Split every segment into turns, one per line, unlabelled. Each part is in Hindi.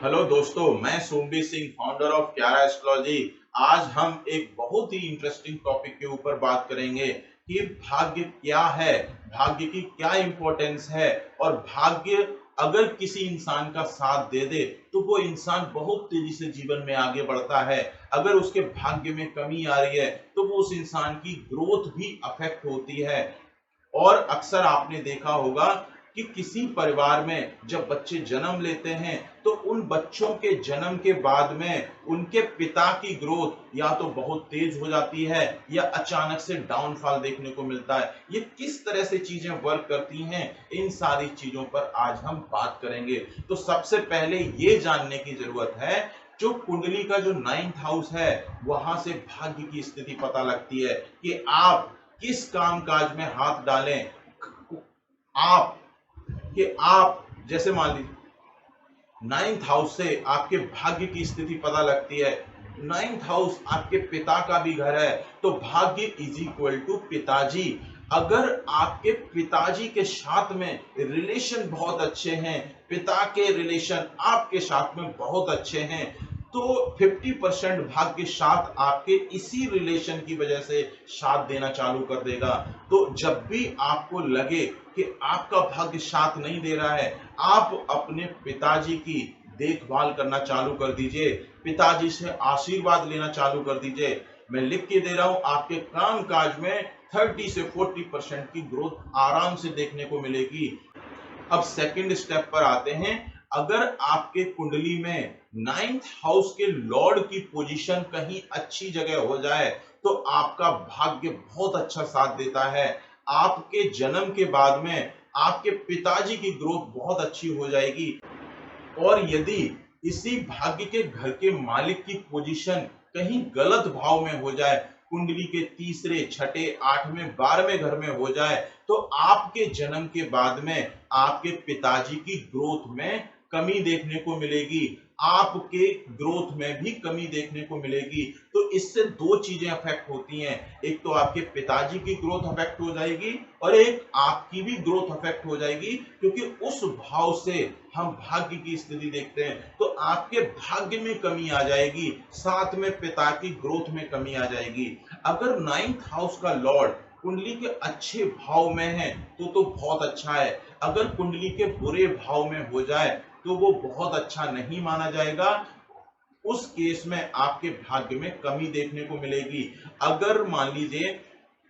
हेलो दोस्तों, मैं Sombir Singh, founder of Kyara astrology. आज हम एक बहुत ही इंटरेस्टिंग टॉपिक के ऊपर बात करेंगे कि भाग्य क्या है, भाग्य की क्या इंपॉर्टेंस है और भाग्य अगर किसी इंसान का साथ दे दे तो वो इंसान बहुत तेजी से जीवन में आगे बढ़ता है। अगर उसके भाग्य में कमी आ रही है तो वो उस इंसान की ग्रोथ भी अफेक्ट होती है। और अक्सर आपने देखा होगा कि किसी परिवार में जब बच्चे जन्म लेते हैं तो उन बच्चों के जन्म के बाद में उनके पिता की ग्रोथ या तो बहुत तेज हो जाती है या अचानक से डाउनफॉल देखने को मिलता है। ये किस तरह से चीजें वर्क करती हैं, इन सारी चीजों पर आज हम बात करेंगे। तो सबसे पहले ये जानने की जरूरत है, जो कुंडली का जो 9th हाउस है वहां से भाग्य की स्थिति पता लगती है कि आप किस काम काज में हाथ डालें। आप आप जैसे मान लीजिए 9th हाउस से आपके भाग्य की स्थिति पता लगती है। 9th हाउस आपके पिता का भी घर है, तो भाग्य इज इक्वल टू पिताजी। अगर आपके पिताजी के साथ में रिलेशन बहुत अच्छे हैं, पिता के रिलेशन आपके साथ में बहुत अच्छे हैं, तो 50% भाग्य साथ आपके इसी रिलेशन की वजह से साथ देना चालू कर देगा। तो जब भी आपको लगे कि आपका भाग्य साथ नहीं दे रहा है, आप अपने पिताजी की देखभाल करना चालू कर दीजिए, पिताजी से आशीर्वाद लेना चालू कर दीजिए। मैं लिख के दे रहा हूं, आपके काम काज में 30 से 40% की ग्रोथ आराम से देखने को मिलेगी। अब सेकंड स्टेप पर आते हैं। अगर आपके कुंडली में 9th हाउस के लॉर्ड की पोजीशन कहीं अच्छी जगह हो जाए तो आपका भाग्य बहुत अच्छा साथ देता है। आपके जन्म के बाद में आपके पिताजी की ग्रोथ बहुत अच्छी हो जाएगी। और यदि इसी भाग्य के घर के मालिक की पोजीशन कहीं गलत भाव में हो जाए, कुंडली के तीसरे, छठे, 8वें, 12वें घर में हो जाए, तो आपके जन्म के बाद में आपके पिताजी की ग्रोथ में कमी देखने को मिलेगी, आपके ग्रोथ में भी कमी देखने को मिलेगी। तो इससे दो चीजें अफेक्ट होती हैं, एक तो आपके पिताजी की ग्रोथ अफेक्ट हो जाएगी और एक आपकी भी ग्रोथ अफेक्ट हो जाएगी, क्योंकि उस भाव से हम भाग्य की स्थिति देखते हैं। तो आपके भाग्य में कमी आ जाएगी, साथ में पिता की ग्रोथ में कमी आ जाएगी। अगर 9th हाउस का लॉर्ड कुंडली के अच्छे भाव में है तो बहुत अच्छा है। अगर कुंडली के बुरे भाव में हो जाए तो वो बहुत अच्छा नहीं माना जाएगा। उस केस में आपके भाग्य में कमी देखने को मिलेगी। अगर मान लीजिए,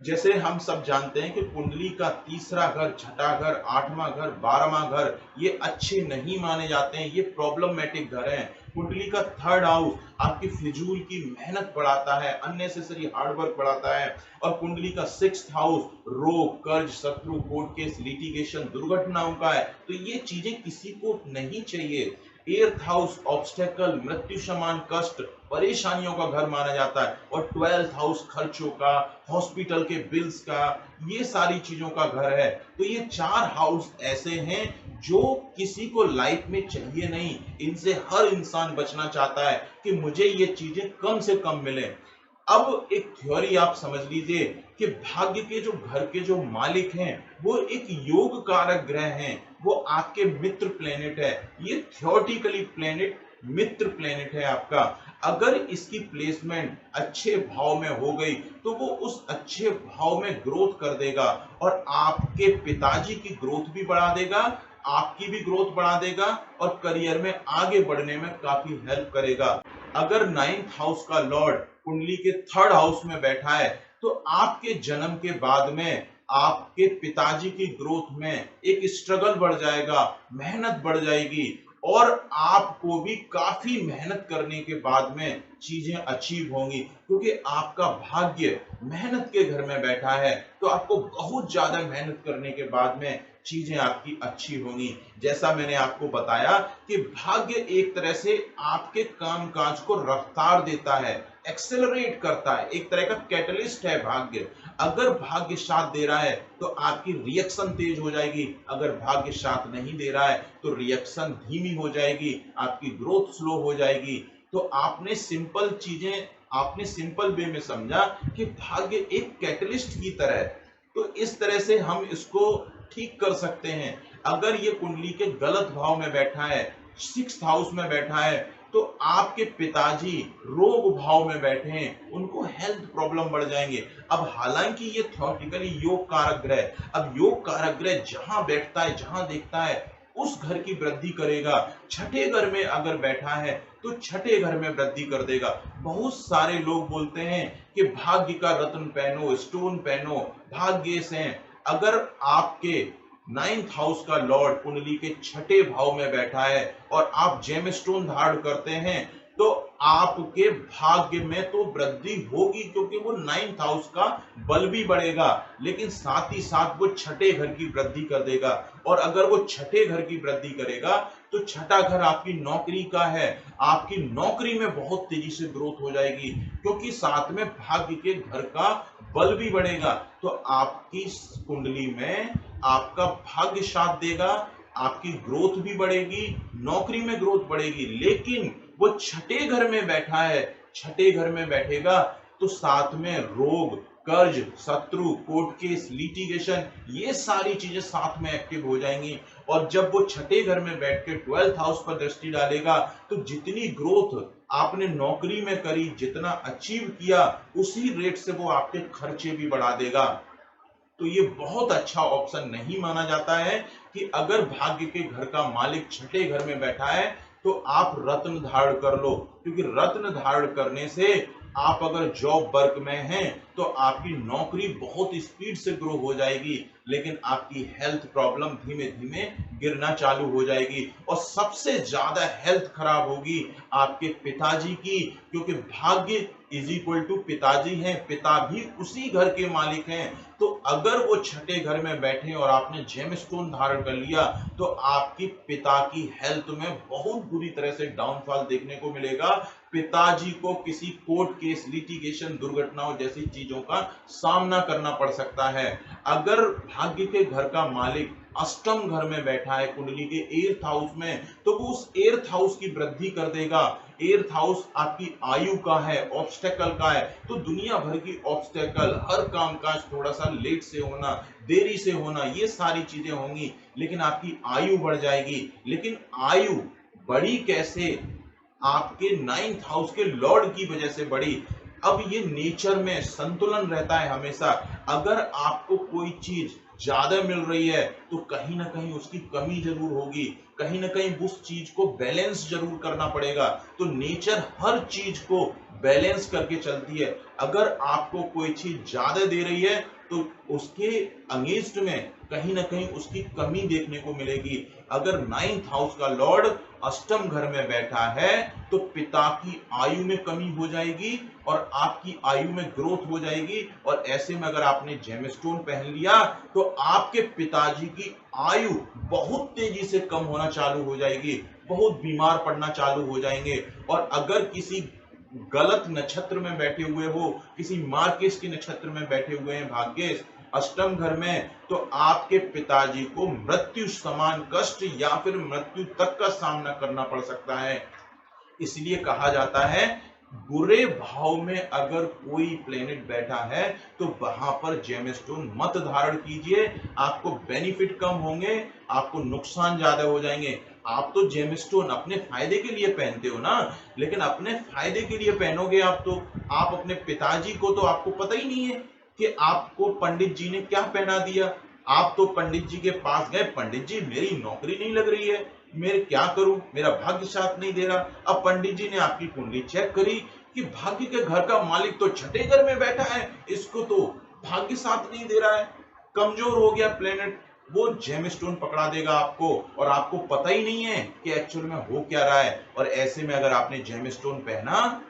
जैसे हम सब जानते हैं कि कुंडली का तीसरा घर, छठा घर, 8वां घर, 12वां घर ये अच्छे नहीं माने जाते हैं, ये प्रॉब्लमेटिक घर हैं। कुंडली का 3rd हाउस आपकी फिजूल की मेहनत बढ़ाता है, अननेसेसरी हार्डवर्क बढ़ाता है। और कुंडली का 6th हाउस रोग, कर्ज, शत्रु, कोर्ट केस, लिटिगेशन, दुर्घटनाओं का है। तो ये चीजें किसी को नहीं चाहिए। 8th हाउस ऑब्स्टेकल, मृत्यु समान कष्ट, परेशानियों का घर माना जाता है। और 12th हाउस खर्चों का, हॉस्पिटल के बिल्स का, ये सारी चीजों का घर है। तो ये 4 हाउस ऐसे हैं जो किसी को लाइफ में चाहिए नहीं, इनसे हर इंसान बचना चाहता है कि मुझे ये चीजें कम से कम मिले। अब एक थ्योरी आप समझ लीजिए कि भाग्य के जो घर के जो मालिक हैं वो एक योग कारक ग्रह हैं, वो आपके मित्र प्लेनेट है। ये थियोरेटिकली प्लेनेट मित्र प्लेनेट है आपका। अगर इसकी प्लेसमेंट अच्छे भाव में हो गई तो वो उस अच्छे भाव में ग्रोथ कर देगा और आपके पिताजी की ग्रोथ भी बढ़ा देगा, आपकी भी ग्रोथ बढ़ा देगा और करियर में आगे बढ़ने में काफी हेल्प करेगा। अगर 9th हाउस का लॉर्ड कुंडली के 3rd हाउस में बैठा है तो आपके जन्म के बाद में आपके पिताजी की ग्रोथ में एक स्ट्रगल बढ़ जाएगा, मेहनत बढ़ जाएगी और आपको भी काफी मेहनत करने के बाद में चीजें अचीव होंगी, क्योंकि आपका भाग्य मेहनत के घर में बैठा है। तो आपको बहुत ज्यादा मेहनत करने के बाद में चीजें आपकी अच्छी होंगी। जैसा मैंने आपको बताया कि भाग्य एक तरह से आपके कामकाज को रफ्तार देता है, एक्सेलरेट करता है, एक तरह का कैटलिस्ट है भाग्य। अगर भाग्य साथ दे रहा है तो आपकी रिएक्शन तेज हो जाएगी, अगर भाग्य साथ नहीं दे रहा है तो रिएक्शन धीमी हो जाएगी, आपकी ग्रोथ स्लो हो जाएगी। तो आपने सिंपल वे में समझा कि भाग्य एक कैटलिस्ट की तरह है। तो इस तरह से हम इसको ठीक कर सकते हैं। अगर ये कुंडली के गलत भाव में बैठा है सिक्स्थ हाउस में बैठा है, तो आपके पिताजी रोग भाव में बैठे हैं, उनको हेल्थ प्रॉब्लम बढ़ जाएंगे। अब हालांकि ये थ्योरेटिकली योग कारक ग्रह, अब योग कारक ग्रह जहां बैठता है, जहां देखता है, उस घर की वृद्धि करेगा। छठे घर में अगर बैठा है तो छठे घर में वृद्धि कर देगा। बहुत सारे लोग बोलते हैं कि भाग्य का रत्न पहनो, स्टोन पहनो, भाग्य से। अगर आपके नाइन्थ हाउस का लॉर्ड कुंडली के छठे भाव में बैठा है और आप जेमस्टोन धारण करते हैं, तो आपके भाग्य में तो वृद्धि होगी, क्योंकि वो नाइन्थ हाउस का बल भी बढ़ेगा, लेकिन साथ ही साथ वो छठे घर की वृद्धि कर देगा। और अगर वो छठे घर की वृद्धि करेगा तो छठा घर आपकी नौकरी का है, आपकी नौकरी में बहुत तेजी से ग्रोथ हो जाएगी, क्योंकि साथ में भाग्य के घर का बल भी बढ़ेगा। तो आपकी कुंडली में आपका भाग्य साथ देगा, आपकी ग्रोथ भी बढ़ेगी, नौकरी में ग्रोथ बढ़ेगी। लेकिन वो छठे घर में बैठा है, छठे घर में बैठेगा तो साथ में रोग, कर्ज, शत्रु, कोर्ट केस, लिटिगेशन, ये सारी चीजें साथ में एक्टिव हो जाएंगी। और जब वो छठे घर में बैठ के 12th हाउस पर दृष्टि डालेगा, तो जितनी ग्रोथ आपने नौकरी में करी, जितना अचीव किया, उसी रेट से वो आपके खर्चे भी बढ़ा देगा। तो ये बहुत अच्छा ऑप्शन नहीं माना जाता है कि अगर भाग्य के घर का मालिक छठे घर में बैठा है तो आप रत्न धारण कर लो, क्योंकि रत्न धारण करने से आप अगर जॉब वर्क में हैं तो आपकी नौकरी बहुत स्पीड से ग्रो हो जाएगी, लेकिन आपकी हेल्थ प्रॉब्लम धीमे धीमे गिरना चालू हो जाएगी। और सबसे ज्यादा हेल्थ खराब होगी आपके पिताजी की, क्योंकि भाग्य इज इक्वल टू पिताजी हैं, पिता भी उसी घर के मालिक हैं। तो अगर वो छठे घर में बैठे और आपने जेमस्टोन धारण कर लिया, तो आपकी पिता की हेल्थ में बहुत बुरी तरह से डाउनफॉल देखने को मिलेगा। पिताजी को किसी कोर्ट केस, लिटिगेशन, दुर्घटनाओं जैसी चीजों का सामना करना पड़ सकता है। अगर भाग्य के घर का मालिक अष्टम घर में बैठा है कुंडली के 8th हाउस में, तो वो उस 8th हाउस की वृद्धि कर देगा। 8th हाउस आपकी आयु का है, ऑब्स्टेकल का है, तो दुनिया भर की ऑब्स्टेकल, हर काम काज थोड़ा सा लेट से होना, देरी से होना, ये सारी चीजें होंगी, लेकिन आपकी आयु बढ़ जाएगी। लेकिन आयु बढ़ी कैसे? आपके 9th हाउस के लॉर्ड की वजह से बढ़ी। अब ये नेचर में संतुलन रहता है हमेशा। अगर आपको कोई चीज ज्यादा मिल रही है तो कहीं ना कहीं उसकी कमी जरूर होगी, कहीं ना कहीं उस चीज को बैलेंस जरूर करना पड़ेगा। तो नेचर हर चीज को बैलेंस करके चलती है। अगर आपको कोई चीज ज्यादा दे रही है तो उसके अगेंस्ट में कहीं ना कहीं उसकी कमी देखने को मिलेगी। अगर 9th हाउस का लॉर्ड अष्टम घर में बैठा है तो पिता की आयु में कमी हो जाएगी और आपकी आयु में ग्रोथ हो जाएगी। और ऐसे में अगर आपने जेमस्टोन पहन लिया तो आपके पिताजी की आयु बहुत तेजी से कम होना चालू हो जाएगी, बहुत बीमार पड़ना चालू हो जाएंगे। और अगर किसी गलत नक्षत्र में बैठे हुए हो, किसी मार्केश के नक्षत्र में बैठे हुए हैं भाग्येश अष्टम घर में, तो आपके पिताजी को मृत्यु समान कष्ट या फिर मृत्यु तक का सामना करना पड़ सकता है। इसलिए कहा जाता है बुरे भाव में अगर कोई प्लेनेट बैठा है तो वहां पर जेमस्टोन मत धारण कीजिए, आपको बेनिफिट कम होंगे, आपको नुकसान ज्यादा हो जाएंगे। आप तो जेमस्टोन अपने फायदे के लिए पहनते हो ना, लेकिन अपने फायदे के लिए पहनोगे आप तो आप अपने पिताजी को तो आपको पता ही नहीं है कि आपको पंडित जी ने क्या पहना दिया। आप तो पंडित जी के पास गए, पंडित जी मेरी नौकरी नहीं लग रही है, मेरे क्या करूं, मेरा भाग्य साथ नहीं दे रहा। अब पंडित जी ने आपकी कुंडली चेक करी कि भाग्य के घर का मालिक तो छठे घर में बैठा है, इसको तो भाग्य साथ नहीं दे रहा है, कमजोर हो गया प्लेनेट। वो जेमस्टोन पकड़ा देगा आपको और आपको पता ही नहीं है कि एक्चुअल में हो क्या रहा है। और ऐसे में अगर आपने जेमस्टोन पहना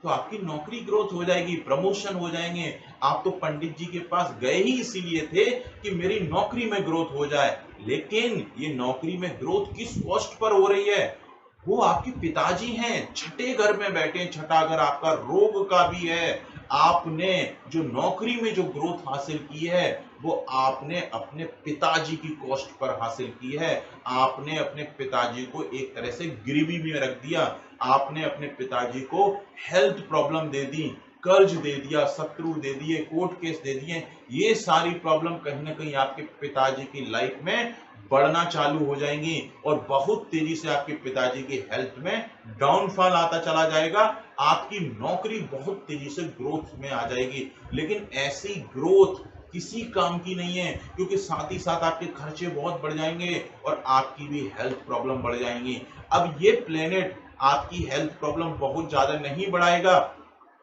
तो आपकी नौकरी ग्रोथ हो जाएगी, प्रमोशन हो जाएंगे। आप तो पंडित जी के पास गए ही इसीलिए थे कि मेरी नौकरी में ग्रोथ हो जाए, लेकिन ये नौकरी में ग्रोथ किस कॉस्ट पर हो रही है? वो आपके पिताजी हैं, छठे घर में बैठे। छठा घर आपका रोग का भी है। आपने जो नौकरी में जो ग्रोथ हासिल की है वो आपने अपने पिताजी की कॉस्ट पर हासिल की है। आपने अपने पिताजी को एक तरह से गिरवी में रख दिया, आपने अपने पिताजी को हेल्थ प्रॉब्लम दे दी, कर्ज दे दिया, शत्रु दे दिए, कोर्ट केस दे दिए। ये सारी प्रॉब्लम कहीं ना कहीं आपके पिताजी की लाइफ में बढ़ना चालू हो जाएंगी और बहुत तेजी से आपके पिताजी की हेल्थ में डाउनफॉल आता चला जाएगा। आपकी नौकरी बहुत तेजी से ग्रोथ में आ जाएगी, लेकिन ऐसी ग्रोथ किसी काम की नहीं है, क्योंकि साथ ही साथ आपके खर्चे बहुत बढ़ जाएंगे और आपकी भी हेल्थ प्रॉब्लम बढ़ जाएंगी। अब ये प्लेनेट आपकी हेल्थ प्रॉब्लम बहुत ज्यादा नहीं बढ़ाएगा,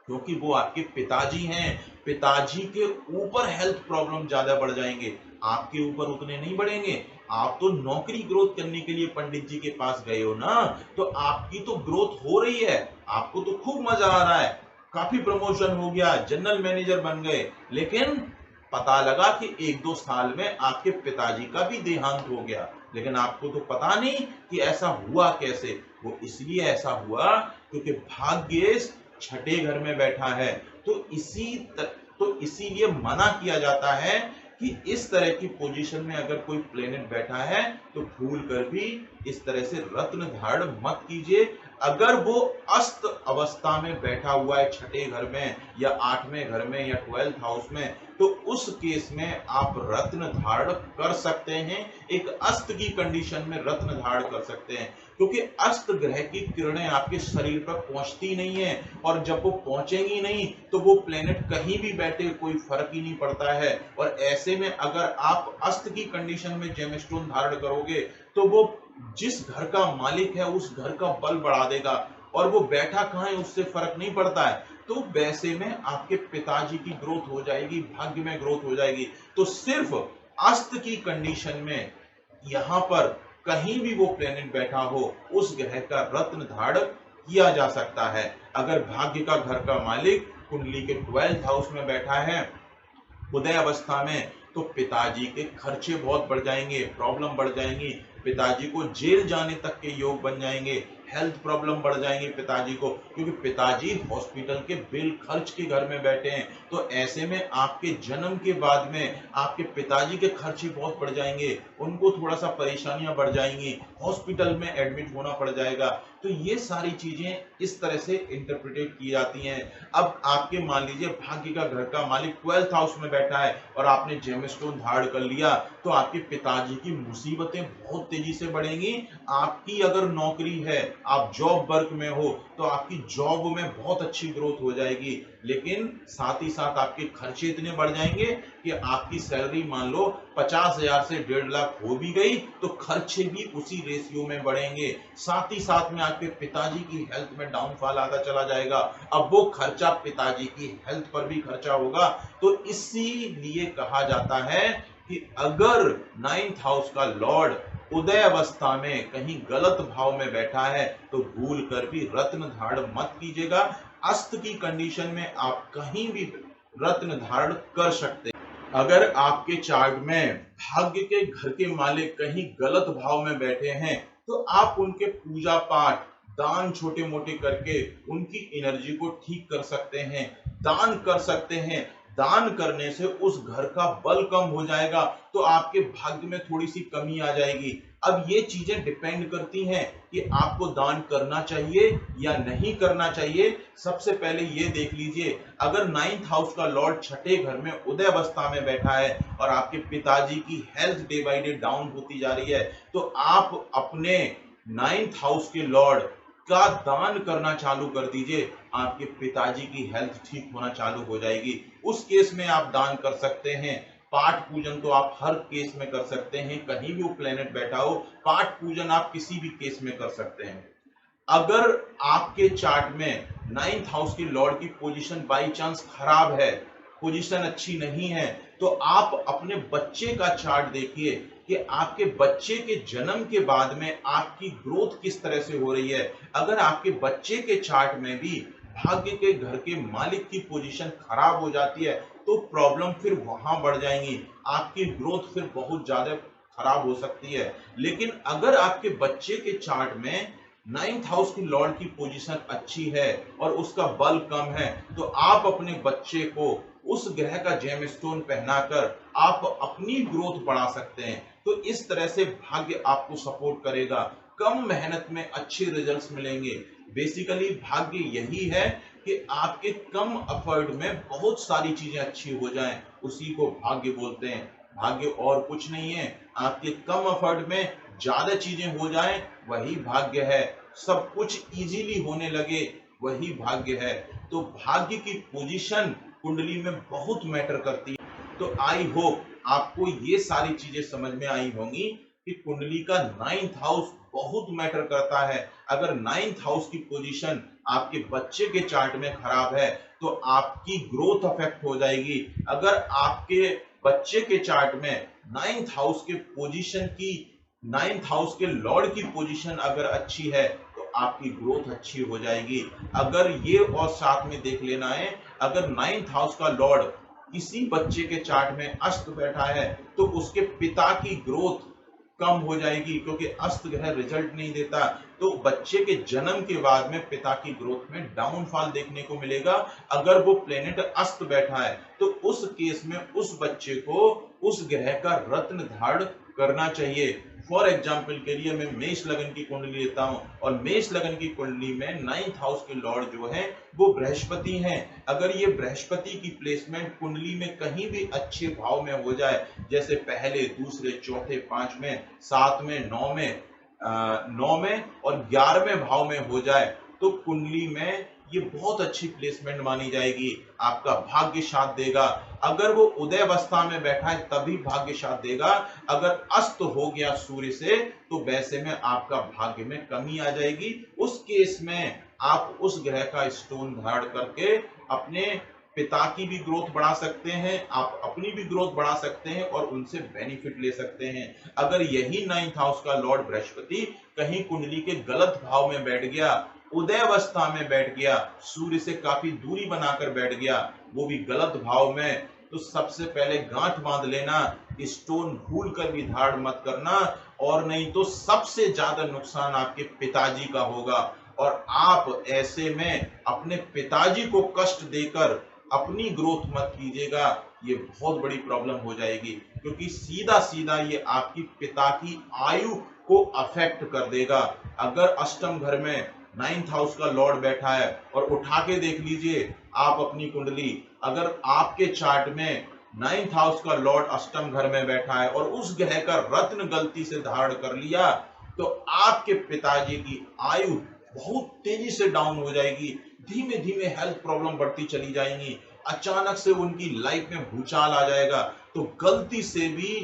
क्योंकि वो आपके पिताजी हैं। पिताजी के ऊपर हेल्थ प्रॉब्लम ज्यादा बढ़ जाएंगे, आपके ऊपर उतने नहीं बढ़ेंगे। आप तो नौकरी ग्रोथ करने के लिए पंडित जी के पास गए हो ना, तो आपकी तो ग्रोथ हो रही है, आपको तो खूब मजा आ रहा है, काफी प्रमोशन हो गया, जनरल मैनेजर बन गए। लेकिन पता लगा कि 1-2 साल में आपके पिताजी का भी देहांत हो गया, लेकिन आपको तो पता नहीं कि ऐसा हुआ कैसे। वो इसलिए ऐसा हुआ क्योंकि भाग्य छठे घर में बैठा है। तो इसीलिए मना किया जाता है कि इस तरह की पोजीशन में अगर कोई प्लेनेट बैठा है तो भूल कर भी इस तरह से रत्न धारण मत कीजिए। अगर वो अस्त अवस्था में बैठा हुआ है छठे घर में या 8वें घर में या 12th हाउस में, तो उस केस में आप रत्न धारण कर सकते हैं। एक अस्त की कंडीशन में रत्न धारण कर सकते हैं, क्योंकि अस्त ग्रह की किरणें आपके शरीर पर पहुंचती नहीं है, और जब वो पहुंचेंगी नहीं तो वो प्लेनेट कहीं भी बैठे कोई फर्क ही नहीं पड़ता है। और ऐसे में अगर आप अस्त की कंडीशन में जेमस्टोन धारण करोगे तो वो जिस घर का मालिक है उस घर का बल बढ़ा देगा, और वो बैठा कहां है उससे फर्क नहीं पड़ता है। तो वैसे में आपके पिताजी की ग्रोथ हो जाएगी, भाग्य में ग्रोथ हो जाएगी। तो सिर्फ अस्त की कंडीशन में यहां पर कहीं भी वो प्लेनेट बैठा हो उस ग्रह का रत्न धारण किया जा सकता है। अगर भाग्य का घर का मालिक कुंडली के 12th हाउस में बैठा है उदय अवस्था में, तो पिताजी के खर्चे बहुत बढ़ जाएंगे, प्रॉब्लम बढ़ जाएंगी, पिताजी को जेल जाने तक के योग बन जाएंगे, हेल्थ प्रॉब्लम बढ़ जाएंगे पिताजी को, क्योंकि पिताजी हॉस्पिटल के बिल खर्च के घर में बैठे हैं। तो ऐसे में आपके जन्म के बाद में आपके पिताजी के खर्चे बहुत बढ़ जाएंगे, उनको थोड़ा सा परेशानियां बढ़ जाएंगी, हॉस्पिटल में एडमिट होना पड़ जाएगा। तो ये सारी चीजें इस तरह से इंटरप्रिटेट की जाती हैं। अब आपके मान लीजिए भाग्य का घर का मालिक 12th हाउस में बैठा है और आपने जेमस्टोन धारण कर लिया, तो आपके पिताजी की मुसीबतें बहुत तेजी से बढ़ेंगी। आपकी अगर नौकरी है, आप जॉब वर्क में हो, तो आपकी जॉब में बहुत अच्छी ग्रोथ हो जाएगी, लेकिन साथ ही साथ आपके खर्चे इतने बढ़ जाएंगे कि आपकी सैलरी मान लो 50,000 से 1.5 लाख हो भी गई तो खर्चे भी उसी रेशियो में बढ़ेंगे। साथ ही साथ में आपके पिताजी की हेल्थ में डाउनफॉल आता चला जाएगा। अब वो खर्चा पिताजी की हेल्थ पर भी खर्चा होगा। तो इसीलिए कहा जाता है कि अगर 9th हाउस का लॉर्ड उदय अवस्था में कहीं गलत भाव में बैठा है तो भूल कर भी रत्न धारण मत कीजिएगा। अस्त की कंडीशन में आप कहीं भी रत्न धारण कर सकते हैं। अगर आपके चार्ट में भाग्य के घर के मालिक कहीं गलत भाव में बैठे हैं तो आप उनके पूजा पाठ दान छोटे मोटे करके उनकी एनर्जी को ठीक कर सकते हैं, दान कर सकते हैं। दान करने से उस घर का बल कम हो जाएगा, तो आपके भाग्य में थोड़ी सी कमी आ जाएगी। अब ये चीजें डिपेंड करती हैं कि आपको दान करना चाहिए या नहीं करना चाहिए। सबसे पहले ये देख लीजिए, अगर 9th हाउस का लॉर्ड छठे घर में उदय अवस्था में बैठा है और आपके पिताजी की health day by day down होती जा रही है, तो आप अपने 9th हाउस के लॉर्ड का दान करना चालू कर दीजिए, आपके पिताजी की हेल्थ ठीक होना चालू हो जाएगी। उस केस में आप दान कर सकते हैं। पाठ पूजन तो आप हर केस में कर सकते हैं, कहीं भी वो प्लेनेट बैठा हो, पाठ पूजन आप किसी भी केस में कर सकते हैं। अगर आपके चार्ट में 9th हाउस की लॉर्ड की पोजीशन बाई चांस खराब है, पोजीशन अच्छी नहीं है, तो आप अपने बच्चे का चार्ट देखिए कि आपके बच्चे के जन्म के बाद में आपकी ग्रोथ किस तरह से हो रही है। अगर आपके बच्चे के चार्ट में भी भाग्य के घर के मालिक की पोजीशन खराब हो जाती है तो प्रॉब्लम फिर वहां बढ़ जाएंगी, आपकी ग्रोथ फिर बहुत ज्यादा खराब हो सकती है। लेकिन अगर आपके बच्चे के चार्ट में 9th हाउस की लॉर्ड की पोजीशन अच्छी है और उसका बल कम है, तो आप अपने बच्चे को उस ग्रह का जेमस्टोन पहनाकर आप अपनी ग्रोथ बढ़ा सकते हैं। तो इस तरह से भाग्य आपको सपोर्ट करेगा, कम मेहनत में अच्छे रिजल्ट्स मिलेंगे। बेसिकली भाग्य यही है कि आपके कम एफर्ट में बहुत सारी चीजें अच्छी हो जाएं, उसी को भाग्य बोलते हैं। भाग्य और कुछ नहीं है। आपके कम एफर्ट में ज्यादा चीजें हो जाएं, वही भाग्य है। सब कुछ इजीली होने लगे, वही भाग्य है। तो भाग्य की पोजीशन कुंडली में बहुत मैटर करती है। तो आई होप आपको ये सारी चीजें समझ में आई होंगी कि कुंडली का 9th हाउस बहुत मैटर करता है। अगर 9th हाउस की पोजीशन आपके बच्चे के चार्ट में खराब है तो आपकी ग्रोथ अफेक्ट हो जाएगी। अगर आपके बच्चे के चार्ट में 9th हाउस के पोजीशन की 9th हाउस के लॉर्ड की पोजीशन अगर अच्छी है तो आपकी ग्रोथ अच्छी हो जाएगी। अगर ये और साथ में देख लेना है, अगर 9th हाउस का लॉर्ड किसी बच्चे के चार्ट में अस्त बैठा है तो उसके पिता की ग्रोथ कम हो जाएगी, क्योंकि अस्त ग्रह रिजल्ट नहीं देता। तो बच्चे के जन्म के बाद में पिता की ग्रोथ में डाउनफॉल देखने को मिलेगा। अगर वो प्लेनेट अस्त बैठा है तो उस केस में उस बच्चे को उस ग्रह का रत्न धारण करना चाहिए। फॉर एग्जाम्पल के लिए मैं मेष लगन की कुंडली लेता हूं, और मेष लगन की कुंडली में 9th हाउस के लॉर्ड जो है वो बृहस्पति हैं। अगर ये बृहस्पति की प्लेसमेंट कुंडली में कहीं भी अच्छे भाव में हो जाए, जैसे पहले, दूसरे, चौथे, 5वें, 7वें, 9वें और 11वें भाव में हो जाए तो कुंडली में ये बहुत अच्छी प्लेसमेंट मानी जाएगी। आपका भाग्य साथ देगा। अगर वो उदय अवस्था में बैठा है तभी भाग्य साथ देगा। अगर अस्त हो गया सूर्य से तो वैसे में आपका भाग्य में कमी आ जाएगी। उस केस में आप उस ग्रह का स्टोन धारण करके अपने पिता की भी ग्रोथ बढ़ा सकते हैं, आप अपनी भी ग्रोथ बढ़ा सकते हैं और उनसे बेनिफिट ले सकते हैं। अगर यही 9th हाउस का लॉर्ड बृहस्पति कहीं कुंडली के गलत भाव में बैठ गया, उदय अवस्था में बैठ गया, सूर्य से काफी दूरी बनाकर बैठ गया, वो भी गलत भाव में, तो सबसे पहले गांठ बांध लेना, स्टोन भूल कर भी धारण मत करना, और नहीं तो सबसे ज्यादा नुकसान आपके पिताजी का होगा। और आप ऐसे में अपने पिताजी को कष्ट देकर अपनी ग्रोथ मत कीजिएगा, ये बहुत बड़ी प्रॉब्लम हो जाएगी, क्योंकि सीधा सीधा ये आपकी पिता की आयु को अफेक्ट कर देगा। अगर अष्टम घर में 9th हाउस का लॉर्ड बैठा है, और उठा के देख लीजिए आप अपनी कुंडली, अगर आपके चार्ट में 9th हाउस का लॉर्ड अष्टम घर में बैठा है और उस ग्रह का रत्न गलती से धारण कर लिया तो आपके पिताजी की आयु बहुत तेजी से डाउन हो जाएगी। धीमे धीमे हेल्थ प्रॉब्लम बढ़ती चली जाएंगी, अचानक से उनकी लाइफ में भूचाल आ जाएगा। तो गलती से भी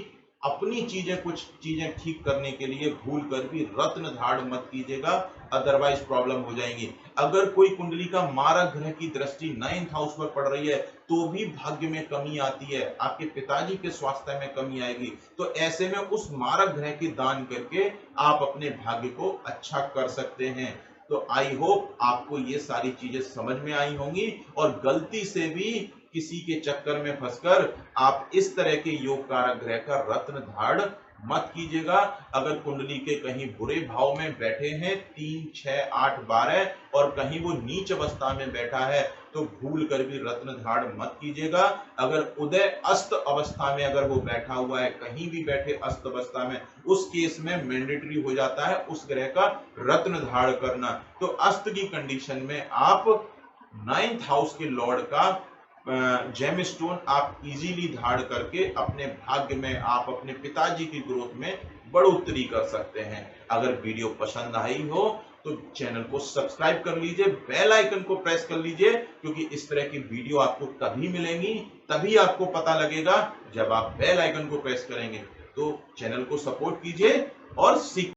अपनी कुछ चीजें ठीक करने के लिए भूल कर भी रत्न धारण मत कीजिएगा, अदरवाइज प्रॉब्लम हो जाएंगी। अगर कोई कुंडली का मारक ग्रह की दृष्टि 9th हाउस पर पड़ रही है तो भी भाग्य में कमी आती है, आपके पिताजी के स्वास्थ्य में कमी आएगी। तो ऐसे में उस मारक ग्रह की दान करके आप अपने भाग्य को अच्छा कर सकते हैं। तो आई होप आपको ये सारी चीजें समझ में आई होंगी, और गलती से भी किसी के चक्कर में फंसकर आप इस तरह के योग कारक ग्रह का रत्न धारण मत कीजिएगा। अगर कुंडली के कहीं बुरे भाव में बैठे हैं 3, 6, 8, 12 और कहीं वो नीच अवस्था में बैठा है तो भूल कर भी रत्न धारण मत कीजिएगा। अगर उदय अस्त अवस्था में अगर वो बैठा हुआ है, कहीं भी बैठे अस्त अवस्था में, उस केस में मैंडेटरी हो जाता है उस ग्रह का रत्न धारण करना। तो अस्त की कंडीशन में आप 9th हाउस के लॉर्ड का जेम स्टोन आप इजीली धारण करके अपने भाग्य में आप अपने पिताजी की ग्रोथ में बढ़ोतरी कर सकते हैं। अगर वीडियो पसंद आई हो तो चैनल को सब्सक्राइब कर लीजिए, बेल आइकन को प्रेस कर लीजिए, क्योंकि इस तरह की वीडियो आपको तभी मिलेंगी, तभी आपको पता लगेगा जब आप बेल आइकन को प्रेस करेंगे। तो चैनल को सपोर्ट कीजिए और सीख